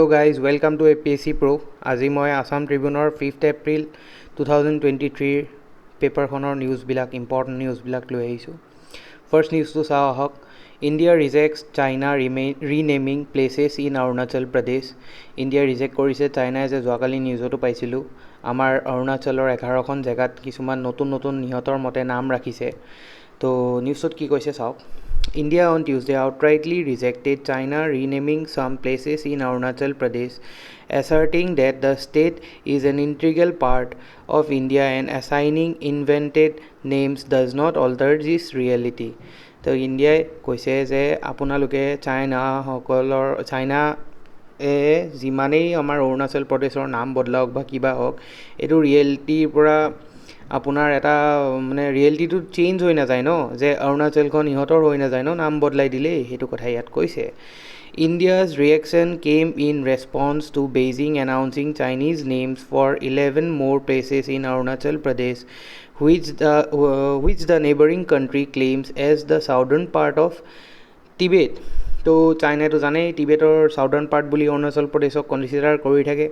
guys, welcome to APSC Pro. আজি মই Assam Tribune 5th April 2023 পেপাৰখনৰ নিউজবিলাক ইম্পৰ্টেণ্ট নিউজবিলাক লৈ আহিছোঁ। ফাৰ্ষ্ট নিউজটো চাওঁ আহক। India rejects China renaming places in Arunachal Pradesh. India reject কৰিছে চাইনাই যে যোৱাকালি নিউজতো পাইছিলোঁ আমাৰ অৰুণাচলৰ 11খন জেগাত কিছুমান নতুন নিহতৰ মতে নাম ৰাখিছে। তো নিউজত কি কৈছে চাওক। India on Tuesday outrightly rejected China renaming some places in Arunachal Pradesh, asserting that the state is an integral part of India and assigning invented names does not alter this reality. So India কৈছে যে আপোনালোকে China যিমানেই আমাৰ অৰুণাচল প্ৰদেশৰ নাম বদলাওক বা কিবা হওক এইটো ৰিয়েলিটিৰ পৰা আপোনাৰ এটা মানে ৰিয়েলিটিটো চেঞ্জ হৈ নাযায় ন যে অৰুণাচলখন ইহঁতৰ হৈ নাযায় ন নাম বদলাই দিলে সেইটো কথা ইয়াত কৈছে। India's reaction came in response to Beijing announcing Chinese names for 11 more places in Arunachal Pradesh which the neighboring country claims as the southern part of Tibet. তো চাইনাটো জানেই টিবেটৰ সাউদাৰ্ণ পাৰ্ট বুলি অৰুণাচল প্ৰদেশক কনচিডাৰ কৰি থাকে।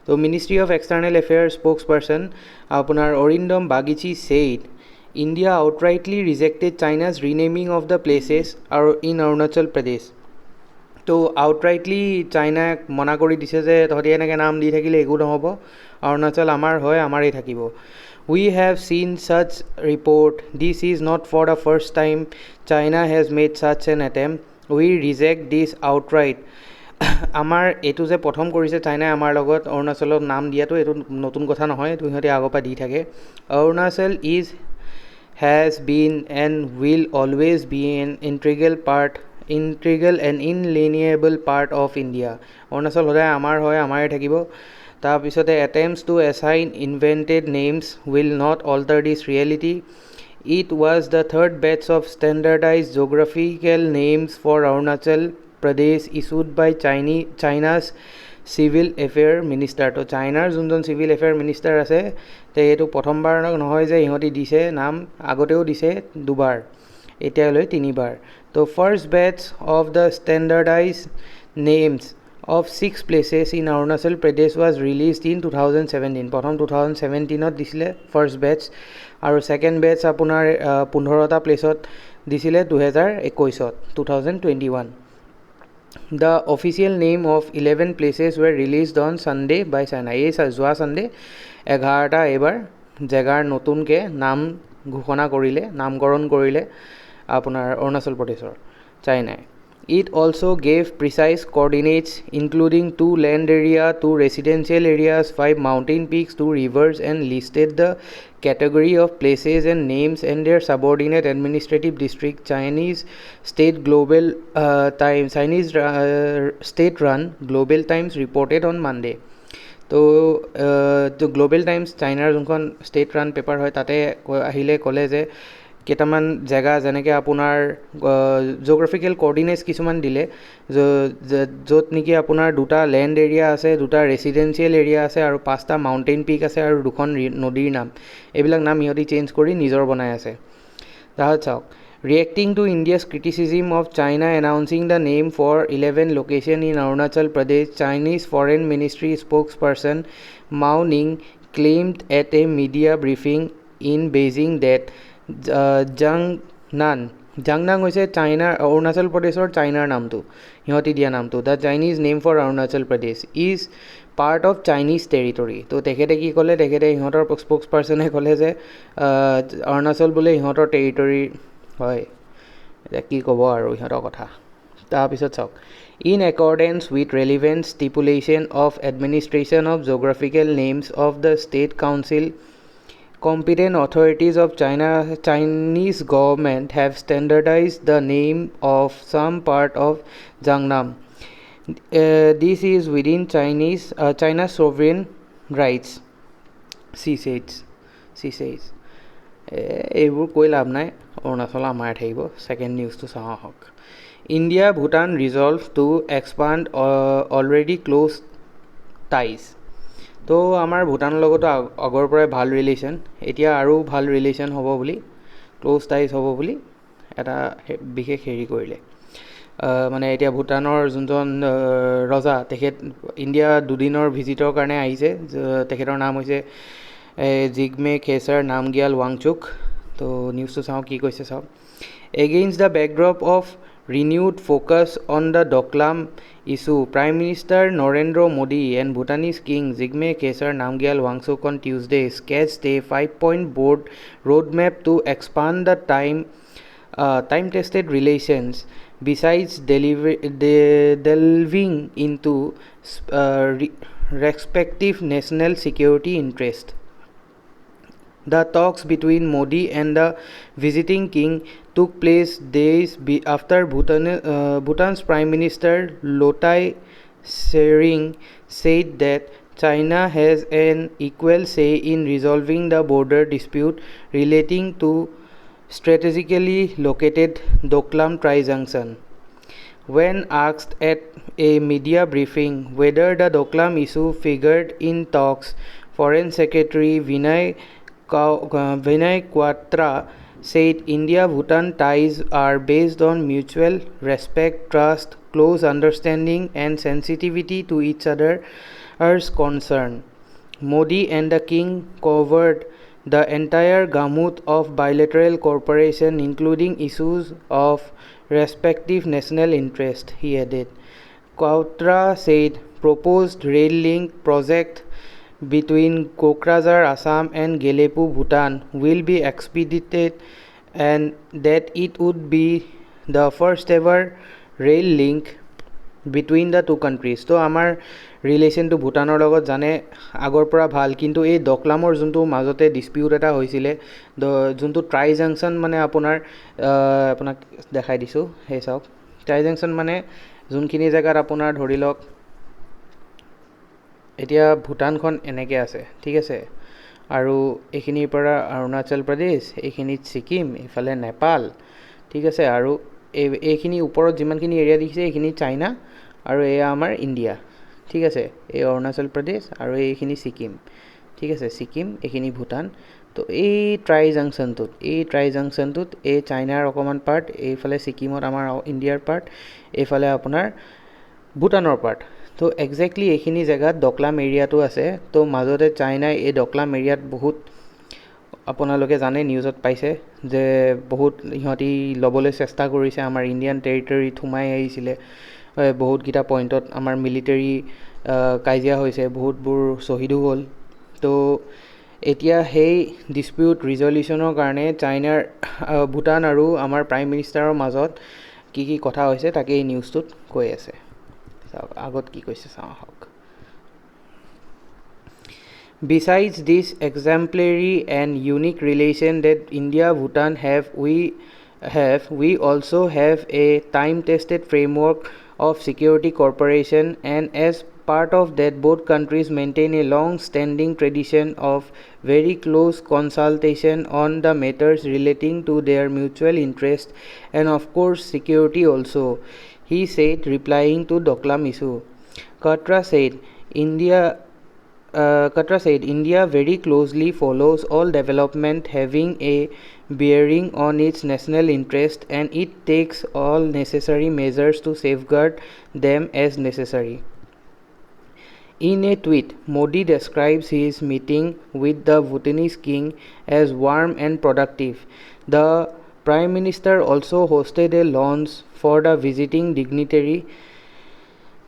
তো মিনিষ্ট্ৰী অফ এক্সটাৰ্নেল এফেয়াৰ্ছ স্পোক্সপাৰ্চন আপোনাৰ Arindam বাগিচি said India outrightly rejected China's renaming of the places in Arunachal Pradesh. তো আউটৰাইটলি চাইনাক মনা কৰি দিছে যে তহঁতি এনেকৈ নাম দি থাকিলে একো নহ'ব, অৰুণাচল আমাৰ হয় আমাৰেই থাকিব। We have seen such report. This is not for the first time China has made such an attempt. We reject this outright. আমাৰ এইটো যে প্ৰথম কৰিছে চাইনাই আমাৰ লগত অৰুণাচলত নাম দিয়াটো এইটো নতুন কথা নহয়, এইটো সিহঁতে আগৰ পৰা দি থাকে। Arunachal has been and will always be an integral and inalienable part of India. Arunachal সদায় আমাৰ হয় আমাৰে থাকিব। তাৰপিছতে attempts to assign invented names will not alter this reality. It was the third batch of standardized geographical names for Arunachal Pradesh issued by China's Civil Affairs Minister. তো চাইনাৰ যোনজন civil affair minister আছে তে এইটো প্ৰথমবাৰ নহয় যে ইহঁতি দিছে নাম, আগতেও দিছে দুবাৰ, এতিয়ালৈ তিনিবাৰ। তো first batches of the standardise names of 6 places in Arunachal Pradesh was released in 2017. প্ৰথম 2017ত দিছিলে ফাৰ্ষ্ট বেটছ আৰু ছেকেণ্ড বেটছ আপোনাৰ 15টা প্লেচত দিছিলে 2021. The official name of 11 places were released on Sunday by China. এই যোৱা ছানডে 11টা এইবাৰ জেগাৰ নতুনকৈ নাম ঘোষণা কৰিলে, নামকৰণ কৰিলে আপোনাৰ অৰুণাচল প্ৰদেশৰ চাইনাই। It also gave precise coordinates including 2 land area, 2 residential areas, 5 mountain peaks, 2 rivers and listed the category of places and names and their subordinate administrative district. Chinese state-run Global Times reported on Monday. তো global times চাইনাৰ যোনখন state run paper হয় তাতে আহিলে ক'লে যে কেইটামান জেগা যেনেকৈ আপোনাৰ জিঅ'গ্ৰাফিকেল কৰ্ডিনেটছ কিছুমান দিলে য'ত নেকি আপোনাৰ 2টা লেণ্ড এৰিয়া আছে, 2টা ৰেচিডেঞ্চিয়েল এৰিয়া আছে আৰু 5টা মাউণ্টেইন পিক আছে আৰু 2খন নদীৰ নাম, এইবিলাক নাম সিহঁতি চেঞ্জ কৰি নিজৰ বনাই আছে। তাহাঁত চাওক, reacting to India's criticism of China announcing the name for 11 locations in Arunachal Pradesh, Chinese Foreign Ministry spokesperson Mao Ning claimed at a media briefing in Beijing that জাংনাং হৈছে অৰুণাচল প্ৰদেশৰ চাইনাৰ নামটো, সিহঁতি দিয়া নামটো। The Chinese name for Arunachal Pradesh is part of Chinese territory. তো তেখেতে কি ক'লে, তেখেতে ইহঁতৰ স্পোক্স পাৰ্চনে ক'লে যে অৰুণাচল বোলে ইহঁতৰ টেৰিটৰী হয়। এতিয়া কি ক'ব আৰু ইহঁতৰ কথা। তাৰপিছত চাওক, in accordance with relevant stipulation of administration of geographical names of the state council, competent authorities of Chinese government have standardized the name of some part of Jiangnan. This is within China's sovereign rights, she says. এইবোৰ কৈ লাভ নাই, অৰুণাচল আমাৰ থাকিব। Second নিউজটো চাওঁ আহক। India Bhutan resolve to expand already close ties. তো আমাৰ ভূটানৰ লগতো আগৰ পৰাই ভাল ৰিলেশ্যন, এতিয়া আৰু ভাল ৰিলেশ্যন হ'ব বুলি, ক্ল'জ টাইজ হ'ব বুলি এটা বিশেষ হেৰি কৰিলে। মানে এতিয়া ভূটানৰ যোনজন ৰজা তেখেত ইণ্ডিয়া দুদিনৰ ভিজিটৰ কাৰণে আহিছে তেখেতৰ নাম হৈছে জিগমে খেছাৰ নামগিয়াল ৱাংচুক তো নিউজটো চাওঁ কি কৈছে চাওক against the backdrop of renewed focus on the Doklam issue, Prime Minister Narendra Modi and Bhutanese King Jigme Khesar Namgyal Wangchuk on Tuesday sketched a 5-point board roadmap to expand the time-tested relations. Besides delving into respective national security interests. The talks between Modi and the visiting king took place days after Bhutan's Prime Minister Lotai Tshering said that China has an equal say in resolving the border dispute relating to strategically located Doklam Tri-Junction. When asked at a media briefing whether the Doklam issue figured in talks, Foreign Secretary Vinay Quatra said India-Bhutan ties are based on mutual respect, trust, close understanding and sensitivity to each other's concern. Modi and the king covered the entire gamut of bilateral cooperation including issues of respective national interest, he added. Quatra said proposed rail link project between Kokrajhar, Assam and Gelepu, Bhutan will be expedited and that it would be the first ever rail link between the two countries. তো আমাৰ ৰিলেশ্যনটো ভূটানৰ লগত জানে আগৰ পৰা ভাল কিন্তু এই ডকলামৰ যোনটো মাজতে ডিস্পিউট এটা হৈছিলে যোনটো ট্ৰাই জাংচন মানে আপোনাক দেখাই দিছোঁ সেই চাওক ট্ৰাই জাংচন মানে যোনখিনি জেগাত আপোনাৰ ধৰি লওক এতিয়া ভূটানখন এনেকৈ আছে ঠিক আছে আৰু এইখিনিৰ পৰা অৰুণাচল প্ৰদেশ এইখিনিত ছিকিম এইফালে নেপাল ঠিক আছে আৰু এইখিনি ওপৰত যিমানখিনি এৰিয়া দেখিছে এইখিনি চাইনা আৰু এয়া আমাৰ ইণ্ডিয়া ঠিক আছে এই অৰুণাচল প্ৰদেশ আৰু এইখিনি ছিকিম ঠিক আছে ছিকিম এইখিনি ভূটান তো এই ট্ৰাই জাংচনটোত এই চাইনাৰ অকণমান পাৰ্ট এইফালে ছিকিমত আমাৰ ইণ্ডিয়াৰ পাৰ্ট এইফালে আপোনাৰ ভূটানৰ পাৰ্ট তো এক্সেক্টলি এইখিনি জেগাত ডকলাম এৰিয়াটো আছে তো মাজতে চাইনাই এই ডকলাম এৰিয়াত বহুত আপোনালোকে জানে নিউজত পাইছে যে বহুত ইহঁতি ল'বলৈ চেষ্টা কৰিছে আমাৰ ইণ্ডিয়ান টেৰিটৰীত সোমাই আহিছিলে বহুতকেইটা পইণ্টত আমাৰ মিলিটাৰী কাজিয়া হৈছে বহুতবোৰ শ্বহীদো হ'ল তো এতিয়া সেই ডিস্পিউট ৰিজলিউশ্যনৰ কাৰণে চাইনাৰ ভূটান আৰু আমাৰ প্ৰাইম মিনিষ্টাৰৰ মাজত কি কি কথা হৈছে তাকে এই নিউজটোত কৈ আছে আগত কি কৈছে চাওঁ আহক Besides this exemplary and unique relation that India-Bhutan we also have a time-tested framework of security cooperation and as part of that both countries maintain a long-standing tradition of very close consultation on the matters relating to their mutual interest and of course security also, he said replying to Doklam issue. Quatra said India very closely follows all development having a bearing on its national interest and it takes all necessary measures to safeguard them as necessary. In a tweet, Modi describes his meeting with the Bhutanese king as warm and productive. The Prime Minister also hosted a launch for the visiting dignitary.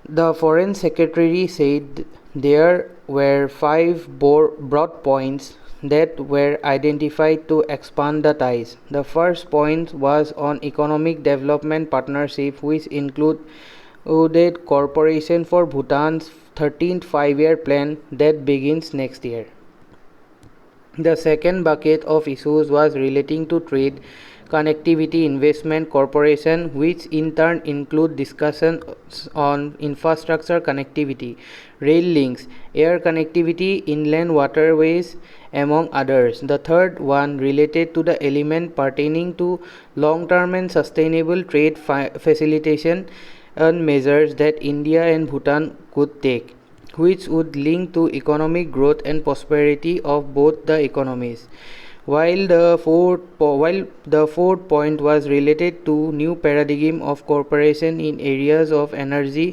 The Foreign Secretary said there were 5 broad points that were identified to expand the ties. The first point was on economic development partnership which included cooperation for Bhutan's 13th 5-year plan that begins next year. The second bucket of issues was relating to trade, connectivity, investment, cooperation, which in turn include discussions on infrastructure connectivity, rail links, air connectivity, inland waterways, among others. The third one related to the element pertaining to long-term and sustainable trade facilitation measures that India and Bhutan could take, which would link to economic growth and prosperity of both the economies. while the fourth point was related to new paradigm of cooperation in areas of energy,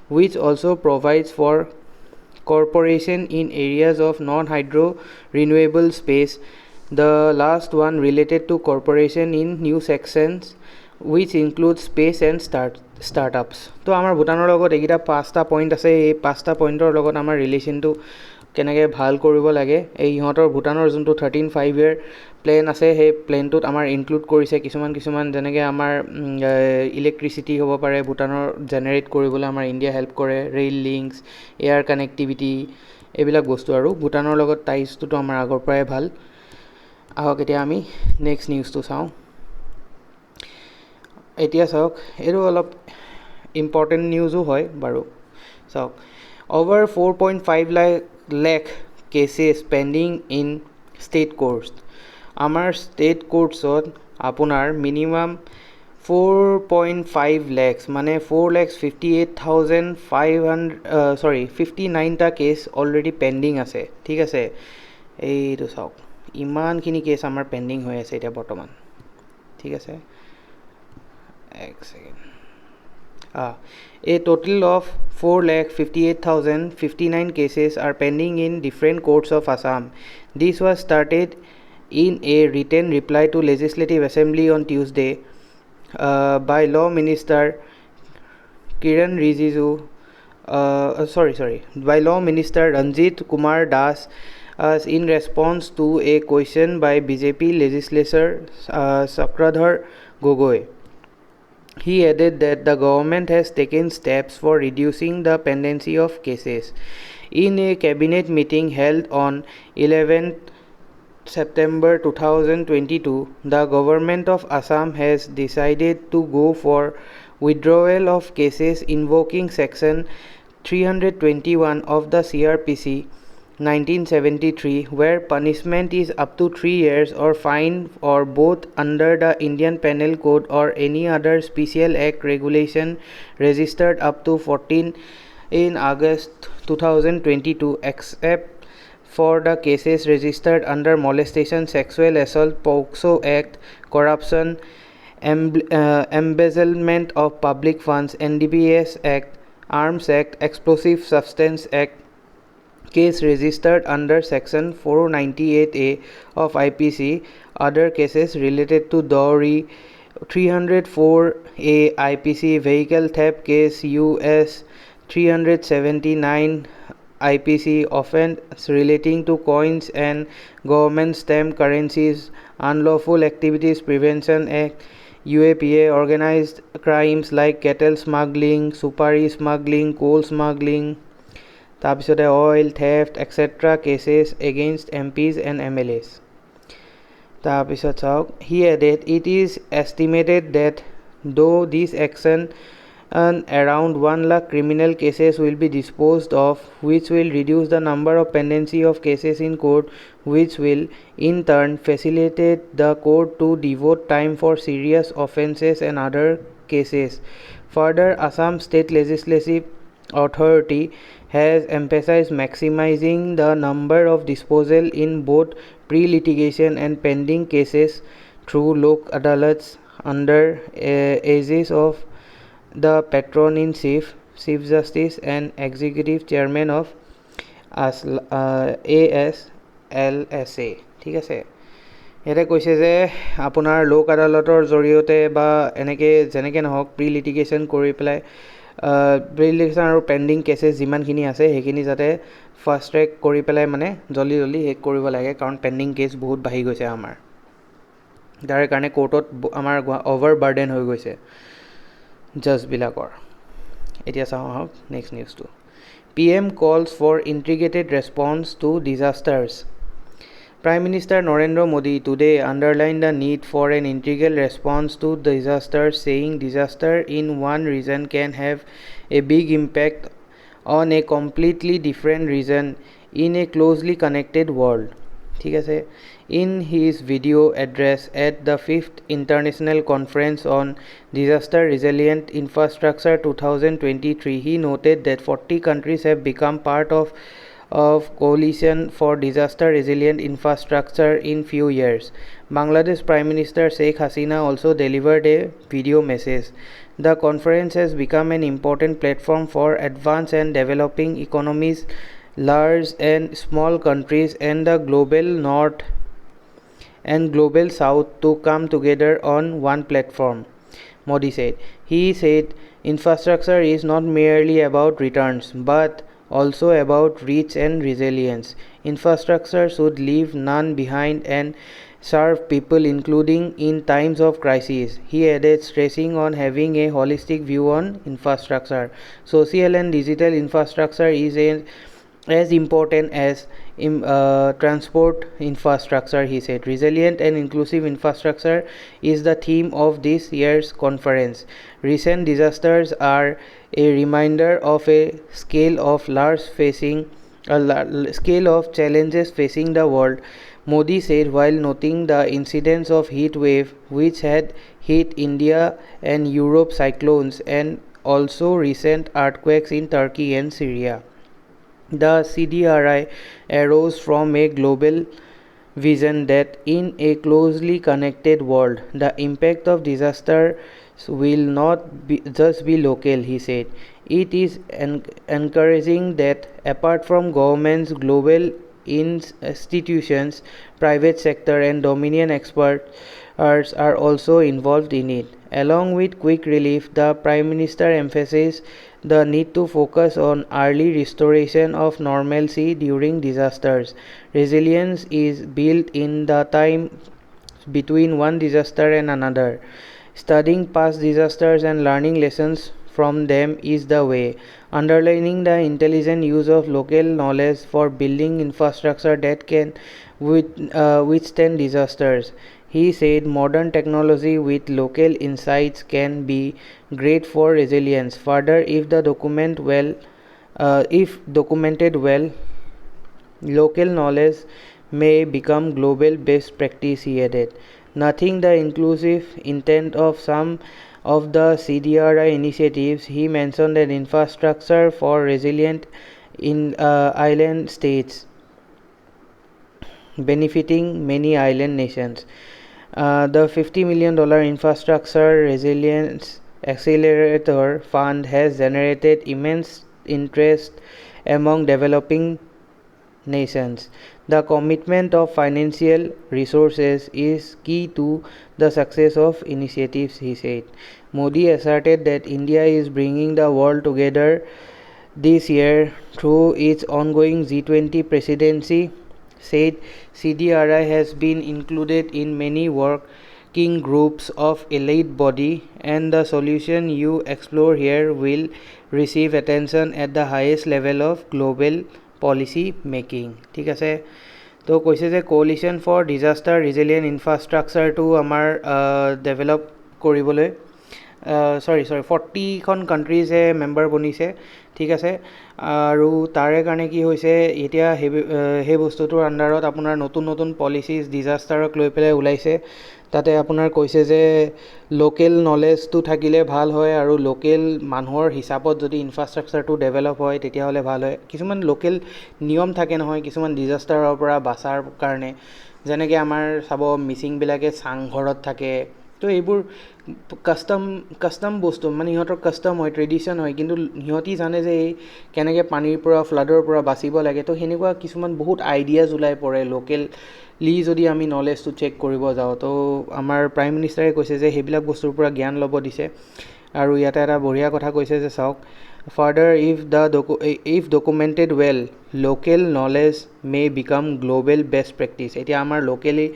which also provides for cooperation in areas of non-hydro renewable space. The last one related to cooperation in new sections, which includes space and startups. তো আমাৰ ভূটানৰ লগত এইকেইটা পাঁচটা point আছে। এই পাঁচটা পইণ্টৰ লগত আমাৰ ৰিলেশ্যনটো কেনেকৈ ভাল কৰিব লাগে, এই ইহঁতৰ ভূটানৰ যোনটো 13-5 year প্লেন আছে, সেই প্লেনটোত আমাৰ ইনক্লুড কৰিছে কিছুমান যেনেকৈ আমাৰ ইলেক্ট্ৰিচিটি হ'ব পাৰে, ভূটানৰ জেনেৰেট কৰিবলৈ আমাৰ ইণ্ডিয়া হেল্প কৰে, ৰেইল লিংকছ, এয়াৰ কানেক্টিভিটি, এইবিলাক বস্তু। আৰু ভূটানৰ লগত টাইজটোতো আমাৰ আগৰ পৰাই ভাল। আহক এতিয়া আমি নেক্সট নিউজটো চাওঁ। এতিয়া চাওক, এইটো অলপ ইম্পৰ্টেণ্ট নিউজো হয় বাৰু। চাওক, over 4.5 lakh cases pending in state courts. আমাৰ ষ্টেট কোৰ্টছত আপোনাৰ মিনিমাম 4.5 lakhs মানে 4,58,500 কেছ অলৰেডি পেণ্ডিং আছে। ঠিক আছে, এইটো চাওক, ইমানখিনি কেছ আমাৰ পেণ্ডিং হৈ আছে এতিয়া বৰ্তমান। ঠিক আছে, এক second. A total of 4,58,059 cases are pending in different courts of Assam. This was stated in a written reply to Legislative Assembly on Tuesday by Law Minister Kiran Rijiju. By Law Minister Ranjit Kumar Das, in response to a question by BJP legislator Sakradhar Gogoi. He added that the government has taken steps for reducing the pendency of cases. In a cabinet meeting held on 11th September 2022, the government of Assam has decided to go for withdrawal of cases invoking Section 321 of the CRPC 1973, where punishment is up to 3 years or fine or both under the Indian Penal Code or any other special act regulation registered up to 14 in August 2022, except for the cases registered under molestation, sexual assault, POCSO Act, corruption, embezzlement of public funds, NDPS Act, Arms Act, Explosive Substance Act, case registered under Section 498A of IPC, other cases related to dowry, 304A IPC, vehicle theft case, US 379 IPC, offense relating to coins and government stamp currencies, Unlawful Activities Prevention Act, UAPA, organized crimes like cattle smuggling, supari smuggling, coal smuggling, তাৰপিছতে oil theft et cetera cases against MPs and MLAs। তাৰপিছত চাওক, he added it is estimated that though this action around 1 lakh criminal cases will be disposed of, which will reduce the number of pendency of cases in court, which will in turn facilitate the court to devote time for serious offenses and other cases. Further, Assam State Legislative Authority has emphasized maximizing the number of disposal in both pre-litigation and pending cases through Lok Adalats under aegis of the Patron-in-Chief, Chief Justice and Executive Chairman of ASLSA। ঠিক আছে, ইয়াতে কৈছে যে আপোনাৰ লোক আদালতৰ জৰিয়তে বা এনেকৈ যেনেকৈ নহওক প্ৰি লিটিগেশ্যন কৰি পেলাই প্ৰি-লিটিগেশ্যন আৰু পেণ্ডিং কেছেছ যিমানখিনি আছে সেইখিনি যাতে ফাষ্ট ট্ৰেক কৰি পেলাই মানে জল্দি শেষ কৰিব লাগে, কাৰণ পেণ্ডিং কেছ বহুত বাঢ়ি গৈছে আমাৰ, যাৰ কাৰণে কোৰ্টত আমাৰ অভাৰ বাৰ্ডেন হৈ গৈছে জাজবিলাকৰ। এতিয়া চাওঁ আহক নেক্সট নিউজটো। PM calls for integrated response to disasters. Prime Minister Narendra Modi today underlined the need for an integral response to disasters, saying disaster in one region can have a big impact on a completely different region in a closely connected world. ঠিক আছে, in his video address at the 5th International Conference on Disaster Resilient Infrastructure 2023, he noted that 40 countries have become part of of Coalition for Disaster Resilient Infrastructure in few years. Bangladesh Prime Minister Sheikh Hasina also delivered a video message. The conference has become an important platform for advanced and developing economies, large and small countries, and the global north and global south to come together on one platform, Modi said. He said infrastructure is not merely about returns but also about reach and resilience. Infrastructure should leave none behind and serve people, including in times of crisis. He added, stressing on having a holistic view on infrastructure. Social and digital infrastructure is as important as transport infrastructure, he said. Resilient and inclusive infrastructure is the theme of this year's conference. Recent disasters are a reminder of a scale of scale of challenges facing the world, Modi said, while noting the incidence of heat wave which had hit India and Europe, cyclones, and also recent earthquakes in Turkey and Syria. The CDRI arose from a global vision that in a closely connected world, the impact of disaster will not just be local, he said. It is encouraging that apart from governments, global institutions, private sector and dominion experts are also involved in it. Along with quick relief, the Prime Minister emphasized the need to focus on early restoration of normalcy during disasters. Resilience is built in the time between one disaster and another. Studying past disasters and learning lessons from them is the way, underlining the intelligent use of local knowledge for building infrastructure that can withstand disasters. He said modern technology with local insights can be great for resilience. Further, if documented well, local knowledge may become global best practice, he added. Nothing the inclusive intent of some of the CDRI initiatives, he mentioned an infrastructure for resilient in island states, benefiting many island nations. The $50 million Infrastructure Resilience Accelerator Fund has generated immense interest among developing nations. The commitment of financial resources is key to the success of initiatives, he said. Modi asserted that India is bringing the world together this year through its ongoing G20 presidency, said CDRI has been included in many working groups of elite body and the solution you explore here will receive attention at the highest level of global policy making. ঠিক আছে, তো কৈছে যে collision for disaster ৰিজিলিয়েণ্ট ইনফ্ৰাষ্ট্ৰাকচাৰটো আমাৰ develop কৰিবলৈ 40খন কাণ্ট্ৰিজে member বনিছে, ঠিক আছে। আৰু তাৰে কাৰণে কি হৈছে এতিয়া সেই বস্তুটোৰ আণ্ডাৰত আপোনাৰ নতুন নতুন পলিচিজ ডিজাষ্টাৰক লৈ পেলাই ওলাইছে। তাতে আপোনাৰ কৈছে যে লোকেল নলেজটো থাকিলে ভাল হয় আৰু লোকেল মানুহৰ হিচাপত যদি ইনফ্ৰাষ্ট্ৰাকচাৰটো ডেভেলপ হয় তেতিয়াহ'লে ভাল হয়। কিছুমান লোকেল নিয়ম থাকে নহয় কিছুমান ডিজাষ্টাৰৰ পৰা বাচাৰ কাৰণে, যেনেকৈ আমাৰ চাব মিচিংবিলাকে চাংঘৰত থাকে, তো এইবোৰ কাষ্টম বস্তু মানে সিহঁতৰ কাষ্টম হয়, ট্ৰেডিশ্যন হয়, কিন্তু সিহঁতি জানে যে এই কেনেকৈ পানীৰ পৰা ফ্লাডৰ পৰা বাচিব লাগে। তো সেনেকুৱা কিছুমান বহুত আইডিয়াজ ওলাই পৰে লোকেলি যদি আমি নলেজটো চেক কৰিব যাওঁ। তো আমাৰ প্ৰাইম মিনিষ্টাৰে কৈছে যে সেইবিলাক বস্তুৰ পৰা জ্ঞান ল'ব দিছে। আৰু ইয়াতে এটা বঢ়িয়া কথা কৈছে যে চাওক, further if documented well local knowledge May became global best practice. এতিয়া আমাৰ লোকেলি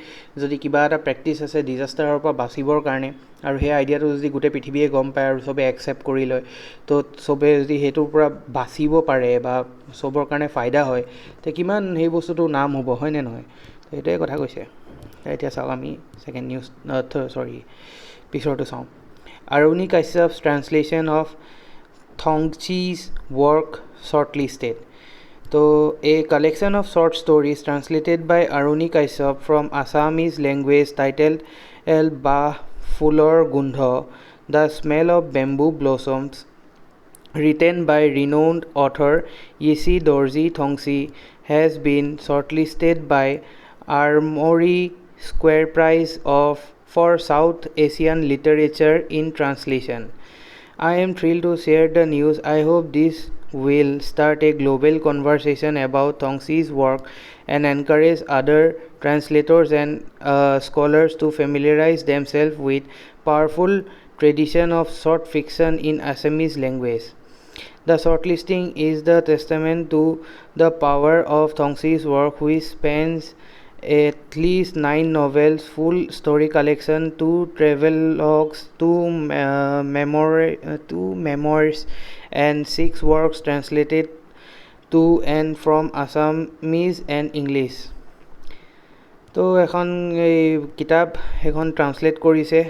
যদি কিবা এটা প্ৰেক্টিছ আছে ডিজাষ্টাৰৰ পৰা বাচিবৰ কাৰণে আৰু সেই আইডিয়াটো যদি গোটেই পৃথিৱীয়ে গম পায় আৰু চবে একচেপ্ট কৰি লয়, তো চবে যদি সেইটোৰ পৰা বাচিব পাৰে বা চবৰ কাৰণে ফাইদা হয়, তো কিমান সেই বস্তুটোৰ নাম হ'ব, হয়নে নহয়? সেইটোৱে কথা কৈছে। এতিয়া চাওক আমি ছেকেণ্ড নিউজ পিছৰটো চাওঁ। Aruni Kashyap's translation of Thongchi's work shortlisted. So, a collection of short stories translated by Aruni Kashyap from Assamese language titled El Bah Fulor Gundho, The Smell of Bamboo Blossoms, written by renowned author Yesi Dorji Thongsi, has been shortlisted by Armory Square Prize for South Asian Literature in Translation. I am thrilled to share the news. I hope this will start a global conversation about Thongsi's work and encourage other translators and scholars to familiarize themselves with powerful tradition of short fiction in Assamese language. The shortlisting is the testament to the power of Thongsi's work, which spans at least 9 novels, full story collection, 2 travelogues, two memoirs, and 6 works translated to and from Assamese and English. তো এখন এই কিতাপ এখন translate কৰিছে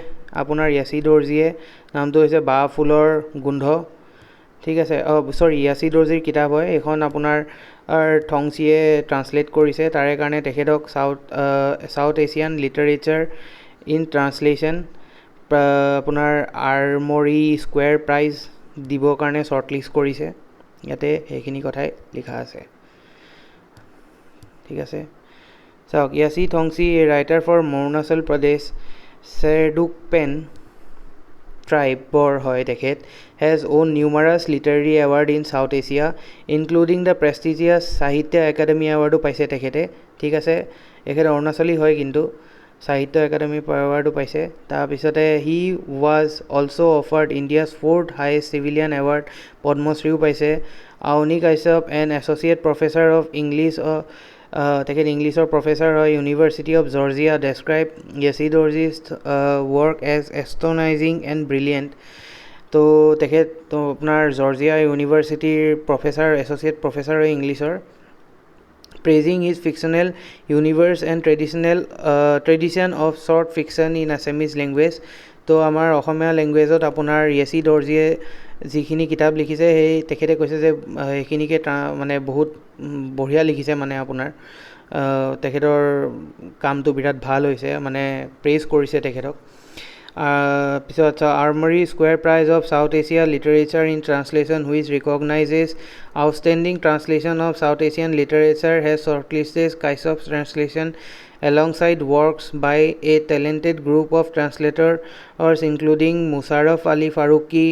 আপোনাৰ য়াচি দৰ্জীয়ে, নামটো হৈছে বা ফুলৰ গোন্ধ। ঠিক আছে, য়াচি দৰ্জীৰ কিতাপ হয় এইখন, আপোনাৰ থংচিয়ে ট্ৰান্সলেট কৰিছে, তাৰে কাৰণে তেখেতক south Asian literature in translation আপোনাৰ আৰ্মৰী স্কুৱেৰ প্ৰাইজ দিবৰ কাৰণে শ্বৰ্টলিষ্ট কৰিছে। ইয়াতে সেইখিনি কথাই লিখা আছে। ঠিক আছে, চাওক, য়াচি থংচি, এ ৰাইটাৰ ফৰ অৰুণাচল প্ৰদেশ চেৰডুকপেন ট্ৰাইবৰ হয় তেখেত, has won numerous literary award in South Asia, including the prestigious Sahitya Academy Awardও পাইছে তেখেতে। ঠিক আছে, এখেত অৰুণাচলী হয় কিন্তু সাহিত্য একাডেমি এৱাৰ্ডো পাইছে। তাৰপিছতে he was also' offered India's 4th highest civilian award, পদ্মশ্ৰীও পাইছে। Aruni Kashyap and associate professor of English, তেখেত ইংলিছৰ প্ৰফেচাৰ হয়, University of Georgia, describe Yeshe Dorje's work as astonishing and brilliant. তো তেখেত আপোনাৰ জৰ্জিয়া ইউনিভাৰ্চিটিৰ প্ৰফেচাৰ, এছ'চিয়েট প্ৰফেচাৰ হয় ইংলিছৰ। Praising his fictional universe and tradition of short fiction in Assamese language. তো আমাৰ অসমীয়া লেংগুৱেজত আপোনাৰ য়েচি দৰ্জীয়ে যিখিনি কিতাপ লিখিছে, সেই তেখেতে কৈছে যে সেইখিনিকে মানে বহুত বঢ়িয়া লিখিছে, মানে আপোনাৰ তেখেতৰ কামটো বিৰাট ভাল হৈছে, মানে প্ৰেইজ কৰিছে তেখেতক। পিছত Armory Square Prize of South Asia literature in translation which recognizes outstanding translation of South Asian literature has shortlisted Kashyap's translation alongside works by a talented group of translators including Musharraf Ali Faruqui,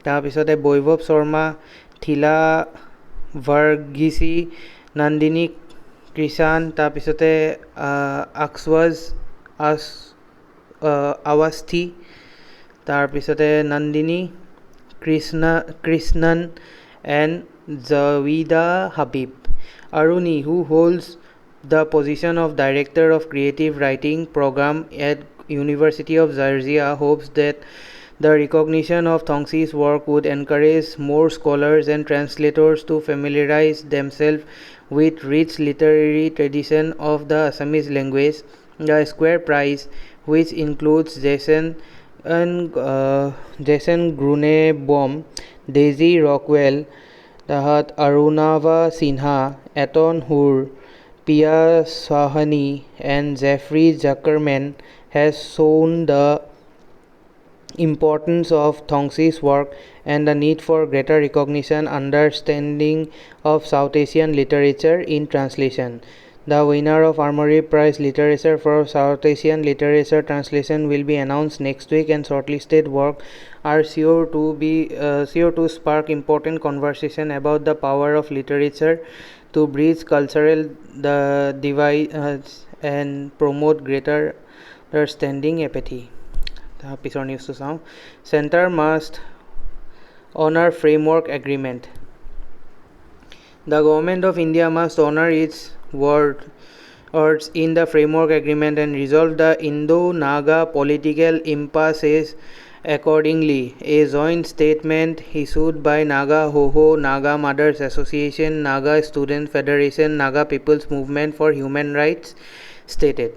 তাৰপিছতে বৈভৱ শৰ্মা, থিলা ভাৰ্গিছি, নন্দিনী কৃষাণ, তাৰপিছতে আকছৱাজ আৱাস্থি, তাৰপিছতে Nandini Krishnan and Javeda Habib. Aruni, who holds the position of Director of Creative Writing Program at University of Georgia, hopes that the recognition of Thongsi's work would encourage more scholars and translators to familiarize themselves with rich literary tradition of the Assamese language. The Square Prize, which includes Jason Grunebom, Daisy Rockwell, তাহাত অৰুণাভা সিনহা, এটন হুৰ, পিয়া Sahani and Jeffrey Zuckerman, has shown the importance of Thongsi's work and the need for greater recognition understanding of South Asian literature in translation. The winner of Armory Prize Literature for South Asian Literature Translation will be announced next week, and shortlisted work are sure to spark important conversation about the power of literature to bridge cultural divides and promote greater understanding empathy. পিছৰ নিউজটো চাওঁ। Center must honor framework agreement. The government of India must honor its words in the framework agreement and resolve the Indo-Naga political impasses accordingly. A joint statement issued by Naga Hoho, Naga Mothers Association, Naga Student Federation, Naga People's Movement for Human Rights stated.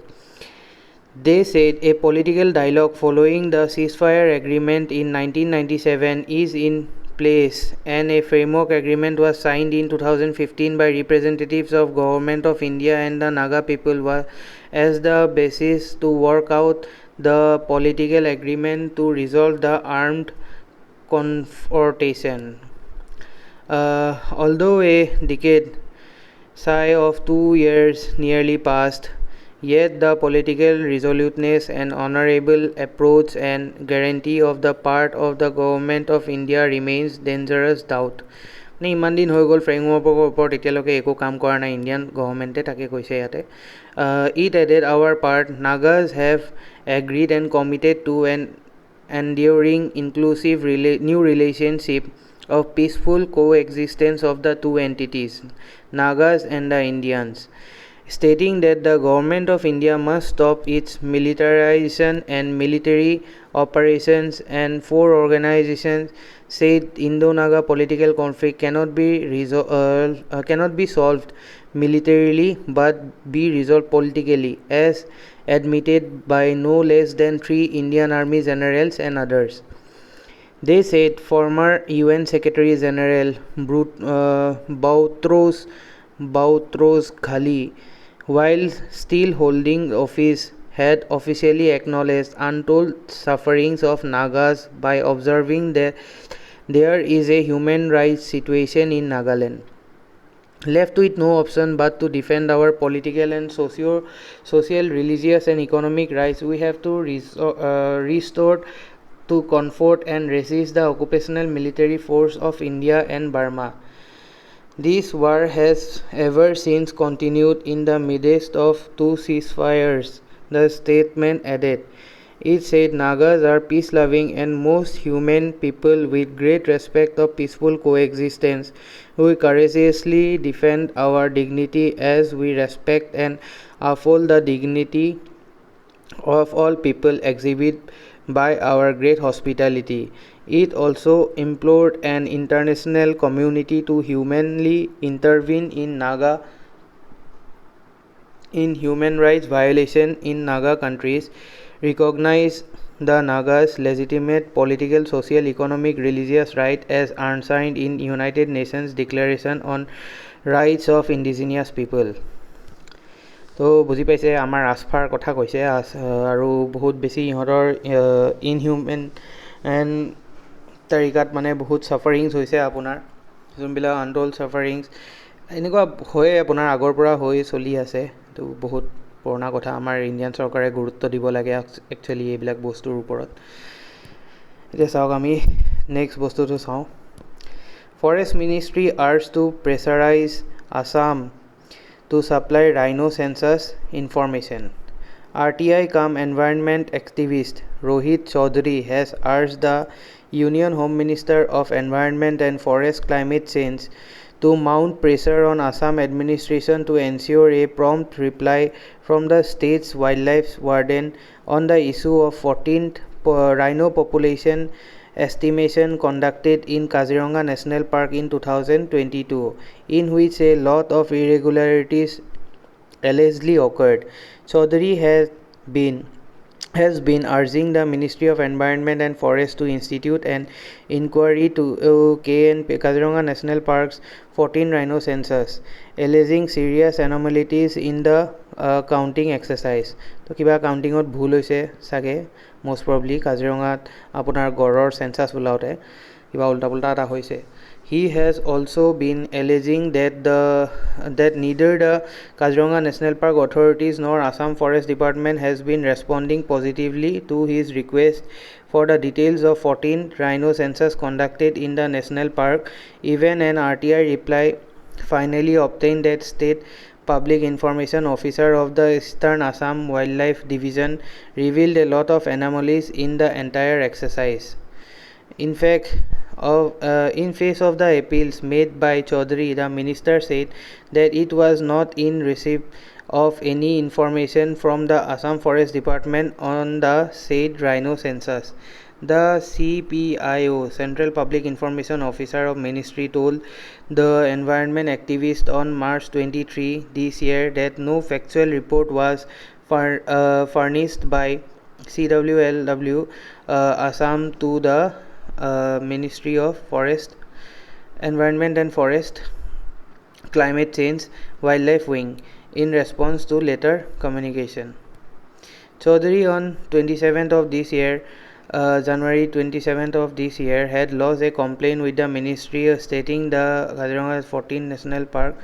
They said a political dialogue following the ceasefire agreement in 1997 is in place, and a framework agreement was signed in 2015 by representatives of Government of India and the Naga people as the basis to work out the political agreement to resolve the armed confrontation. Although a decade shy of 2 years nearly passed, yet the political resoluteness and honorable approach and guarantee of the part of the government of India remains dangerous doubt. মানে ইমান দিন হৈ গ'ল ফ্ৰেমৱৰ্কৰ ওপৰত এতিয়ালৈকে একো কাম কৰা নাই ইণ্ডিয়ান গভৰ্ণমেণ্টে, তাকে কৈছে ইয়াতে। It added our part Nagas have agreed and committed to an enduring inclusive new relationship of peaceful coexistence of the two entities, Nagas and the Indians, stating that the government of India must stop its militarization and military operations, and four organizations said Indo-Naga political conflict cannot be solved militarily but be resolved politically, as admitted by no less than 3 Indian Army generals and others. They said former UN Secretary General Boutros Ghali, while still holding office, had officially acknowledged untold sufferings of Nagas by observing that there is a human rights situation in Nagaland. Left with no option but to defend our political and social, religious and economic rights, we have to restore to comfort and resist the occupational military force of India and Burma. This war has ever since continued in the midst of 2 ceasefires, the statement added. It said Nagas are peace-loving and most humane people with great respect of peaceful coexistence. We courageously defend our dignity as we respect and uphold the dignity of all people exhibit by our great hospitality. It also implored an international community to humanly intervene in human rights violation in Naga countries, recognize the Nagas' legitimate political, social, economic, religious right as enshrined in United Nations Declaration on Rights of Indigenous People. তো বুজি পাইছে আমাৰ আস্ফাৰ কথা কৈছে, আৰু বহুত বেছি ইহঁতৰ ইনহিউমেন এণ্ড তাৰিকাত মানে বহুত ছাফাৰিংছ হৈছে আপোনাৰ, যোনবিলাক আনটোল্ড ছাফাৰিংছ এনেকুৱা হৈয়ে আপোনাৰ আগৰ পৰা হৈ চলি আছে। তো বহুত পুৰণা কথা, আমাৰ ইণ্ডিয়ান চৰকাৰে গুৰুত্ব দিব লাগে একচুৱেলি এইবিলাক বস্তুৰ ওপৰত। এতিয়া চাওক আমি নেক্সট বস্তুটো চাওঁ। Forest ministry urge to pressurise Assam to supply rhino census information. RTI cum environment activist Rohit Chaudhary has urged the Union Home Minister of Environment and Forest Climate Change to mount pressure on Assam administration to ensure a prompt reply from the state's wildlife warden on the issue of 14th rhino population estimation conducted in Kaziranga National Park in 2022, in which a lot of irregularities allegedly occurred. Chaudhary has been urging the Ministry of Environment and Forest to institute an inquiry to Kaziranga National Park's 14 rhino census, alleging serious anomalies in the counting exercise. তো কিবা কাউণ্টিঙত ভুল হৈছে চাগে, most probably কাজিৰঙাত আপোনাৰ গড়ৰ census ওলাওঁতে কিবা উল্টা পুল্টা এটা হৈছে। He has also been alleging that neither the Kaziranga National Park authorities nor Assam Forest Department has been responding positively to his request for the details of 14 rhino census conducted in the national park. Even an RTI reply finally obtained that state public information officer of the Eastern Assam Wildlife Division revealed a lot of anomalies in the entire exercise. In fact, in face of the appeals made by Chaudhary, the minister said that it was not in receipt of any information from the Assam Forest Department on the said rhino census. The CPIO, Central Public Information Officer of Ministry, told the environment activist on March 23 this year that no factual report was furnished by CWLW Assam to the Ministry of Forest, Environment and Forest, Climate Change, Wildlife Wing in response to later communication. Chaudhary on 27th of this year January 27th of this year, had lodged a complaint with the ministry stating the Kaziranga has 14 national park,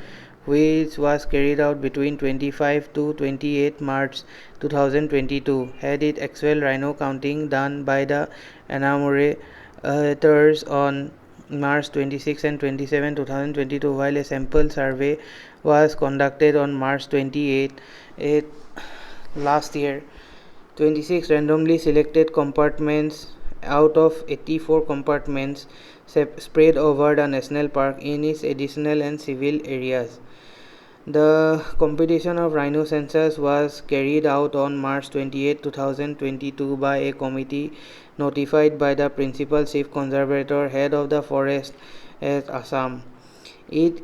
which was carried out between 25 to 28 March 2022, had its actual rhino counting done by the enumerators on March 26 and 27, 2022, while a sample survey was conducted on March 28 last year. 26 randomly selected compartments out of 84 compartments spread over the national park in its additional and civil areas. The computation of rhino census was carried out on March 28, 2022 by a committee notified by the Principal Chief Conservator, Head of the Forest at Assam. It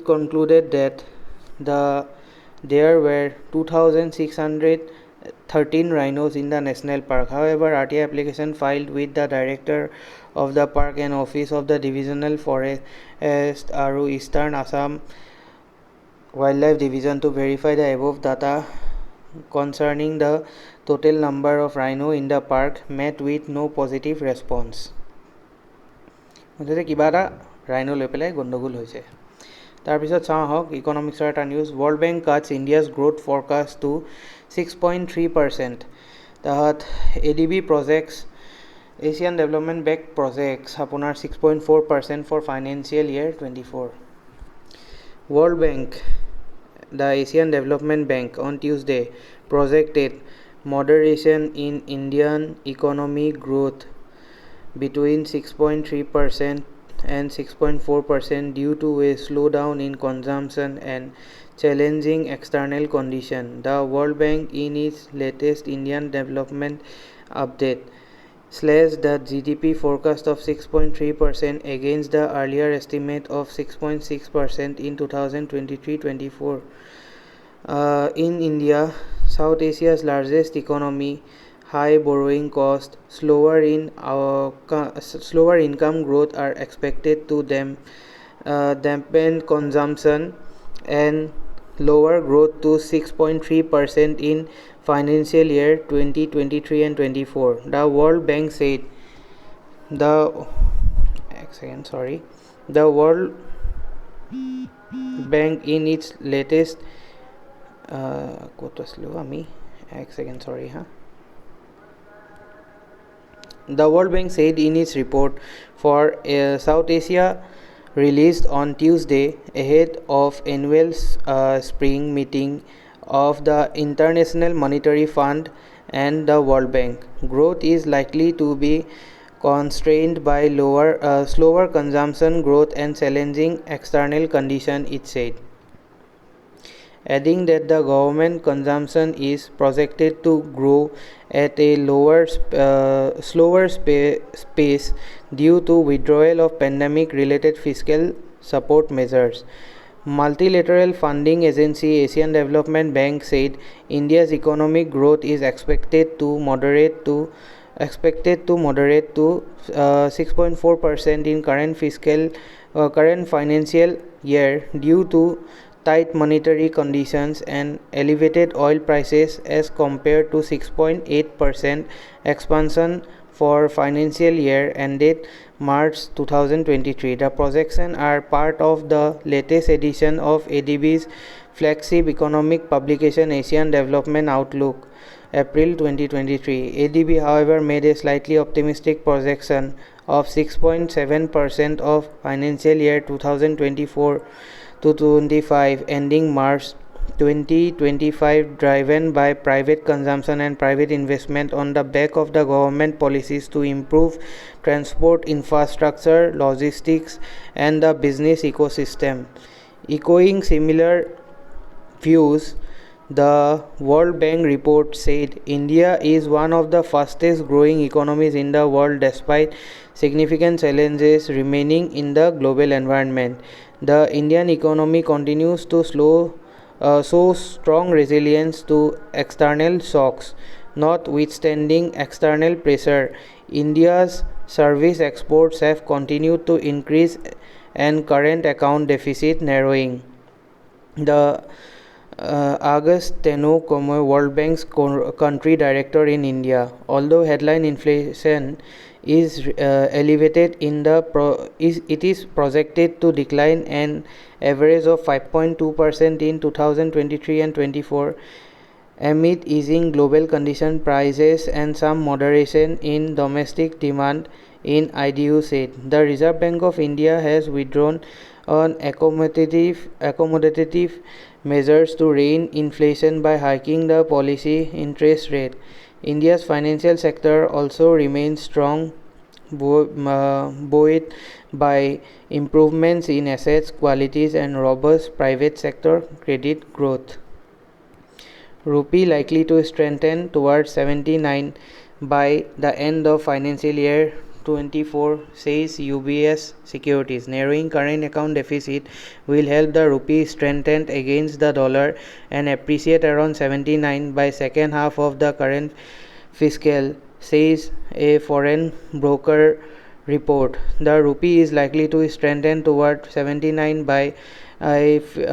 concluded that there were 2,613 rhinos in the national park. However, RTI application filed with the Director of the Park and Office of the Divisional Forest Aru Eastern Assam Wildlife Division to verify the above data concerning the total number of rhino in the park met with no positive response. কিবা এটা rhino লৈ পেলাই গণ্ডগোল হৈছে। তাৰপিছত চাওঁ আহক ইকনমিক্সৰ এটা news. World Bank cuts India's growth forecast to 6.3%। তাহাত ADB projects Asian Development Bank projects আপোনাৰ 6.4% for financial year 24। World Bank, the Asian Development Bank, on Tuesday projected moderation in Indian economic growth between 6.3% and 6.4% due to a slowdown in consumption and challenging external conditions. The World Bank, in its latest Indian development update, slashed the GDP forecast of 6.3% against the earlier estimate of 6.6% in 2023-24. In India, South Asia's largest economy, high borrowing cost, slower income growth are expected to dampen consumption and lower growth to 6.3% in financial year 2023 and 24. The World Bank said the World Bank in its latest The World Bank said in its report for South Asia released on Tuesday ahead of annual spring meeting of the International Monetary Fund and the World Bank, growth is likely to be constrained by slower consumption growth and challenging external conditions, it said, adding that the government consumption is projected to grow at a slower pace due to withdrawal of pandemic-related fiscal support measures. Multilateral funding agency Asian Development Bank said India's economic growth is expected to moderate to 6.4% in current financial year due to tight monetary conditions and elevated oil prices as compared to 6.8% expansion for financial year ended March 2023. The projections are part of the latest edition of ADB's flagship economic publication Asian Development Outlook, April 2023. ADB, however, made a slightly optimistic projection of 6.7% of financial year 2024 to 25 ending March 2025, driven by private consumption and private investment on the back of the government policies to improve transport infrastructure, logistics, and the business ecosystem. Echoing similar views, the World Bank report said India is one of the fastest growing economies in the world despite significant challenges remaining in the global environment. The Indian economy continues to show strong resilience to external shocks. Notwithstanding external pressure, India's service exports have continued to increase and current account deficit narrowing. The August Teno Como, World Bank's country director in India. Although headline inflation is elevated in the it is projected to decline an average of 5.2% in 2023 and 24 amid easing global condition prices and some moderation in domestic demand, in IDU said. The Reserve Bank of India has withdrawn on accommodative measures to rein inflation by hiking the policy interest rate. India's financial sector also remains strong, buoyed by improvements in assets qualities and robust private sector credit growth. Rupee likely to strengthen towards 79 by the end of financial year 24, says UBS Securities. Narrowing current account deficit will help the rupee strengthen against the dollar and appreciate around 79 by second half of the current fiscal, says a foreign broker report. The rupee is likely to strengthen toward 79 by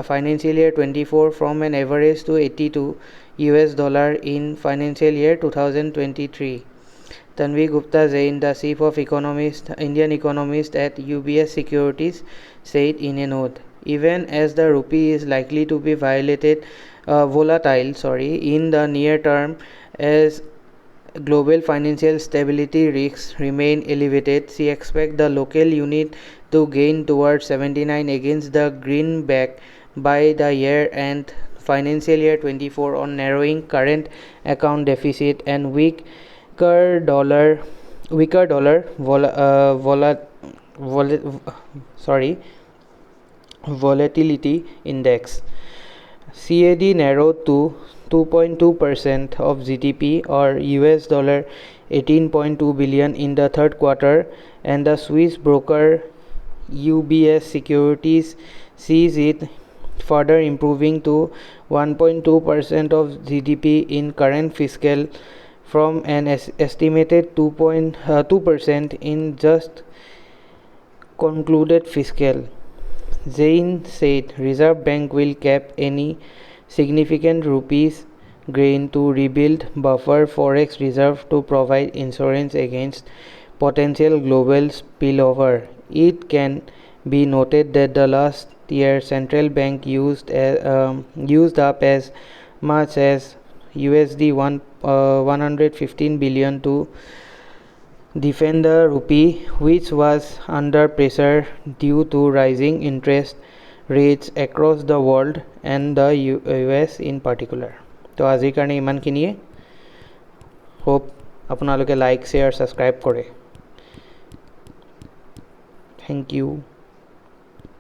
financial year 24 from an average to 82 US dollar in financial year 2023. Tanvi Gupta Jain, the chief of Indian economist at UBS Securities, said in a note. Even as the rupee is likely to be volatile in the near term as global financial stability risks remain elevated, she expects the local unit to gain towards 79 against the greenback by the year end financial year 24 on narrowing current account deficit and weaker dollar volatility index. CAD narrowed to 2.2% of GDP or US dollar 18.2 billion in the third quarter, and the Swiss broker UBS Securities sees it further improving to 1.2% of GDP in current fiscal from an estimated 2% in just concluded fiscal. Jain said Reserve Bank will cap any significant rupees gain to rebuild buffer forex reserve to provide insurance against potential global spillover. It can be noted that the last year central bank used up as much as USD 115 billion to defend the rupee, which was under pressure due to rising interest rates across the world and the US in particular. তো আজিৰ কাৰণে ইমানখিনিয়ে। Hope আপোনালোকে like share subscribe কৰে। Thank U.